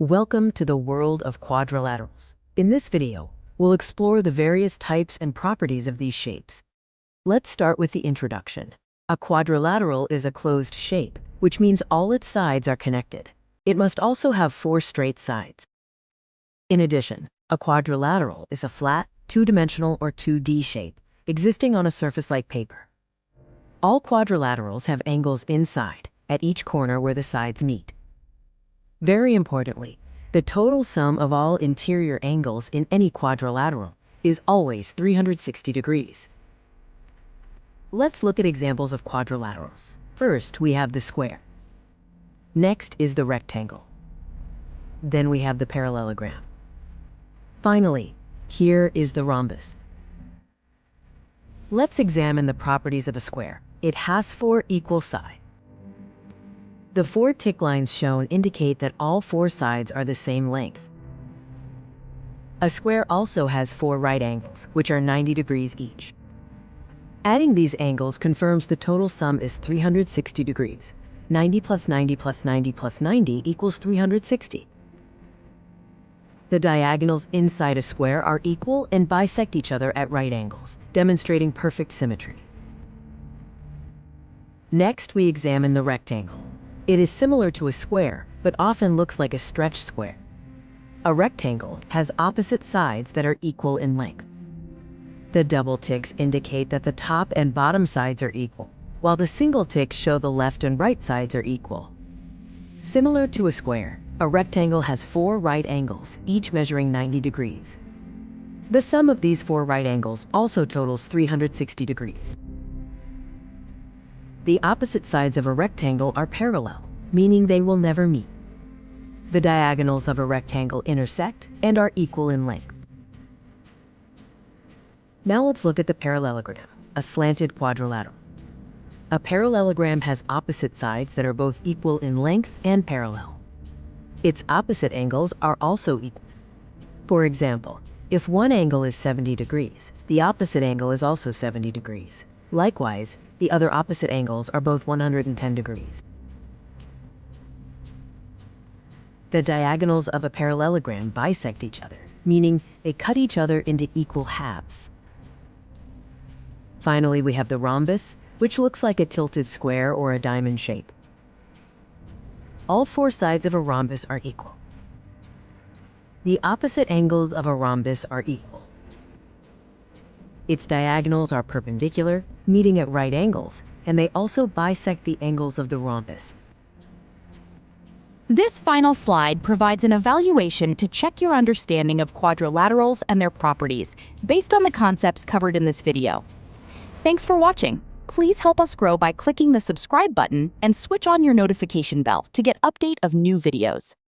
Welcome to the world of quadrilaterals. In this video, we'll explore the various types and properties of these shapes. Let's start with the introduction. A quadrilateral is a closed shape, which means all its sides are connected. It must also have 4 straight sides. In addition, a quadrilateral is a flat, two-dimensional or 2D shape, existing on a surface like paper. All quadrilaterals have angles inside, at each corner where the sides meet. Very importantly, the total sum of all interior angles in any quadrilateral is always 360 degrees. Let's look at examples of quadrilaterals. First, we have the square. Next is the rectangle. Then we have the parallelogram. Finally, here is the rhombus. Let's examine the properties of a square. It has 4 equal sides. The 4 tick lines shown indicate that all 4 sides are the same length. A square also has 4 right angles, which are 90 degrees each. Adding these angles confirms the total sum is 360 degrees. 90 plus 90 plus 90 plus 90 equals 360. The diagonals inside a square are equal and bisect each other at right angles, demonstrating perfect symmetry. Next, we examine the rectangle. It is similar to a square, but often looks like a stretched square. A rectangle has opposite sides that are equal in length. The double ticks indicate that the top and bottom sides are equal, while the single ticks show the left and right sides are equal. Similar to a square, a rectangle has 4 right angles, each measuring 90 degrees. The sum of these 4 right angles also totals 360 degrees. The opposite sides of a rectangle are parallel, meaning they will never meet. The diagonals of a rectangle intersect and are equal in length. Now let's look at the parallelogram, a slanted quadrilateral. A parallelogram has opposite sides that are both equal in length and parallel. Its opposite angles are also equal. For example, if one angle is 70 degrees, the opposite angle is also 70 degrees. Likewise, the other opposite angles are both 110 degrees. The diagonals of a parallelogram bisect each other, meaning they cut each other into equal halves. Finally, we have the rhombus, which looks like a tilted square or a diamond shape. All 4 sides of a rhombus are equal. The opposite angles of a rhombus are equal. Its diagonals are perpendicular, meeting at right angles, and they also bisect the angles of the rhombus. This final slide provides an evaluation to check your understanding of quadrilaterals and their properties based on the concepts covered in this video. Thanks for watching. Please help us grow by clicking the subscribe button and switch on your notification bell to get update of new videos.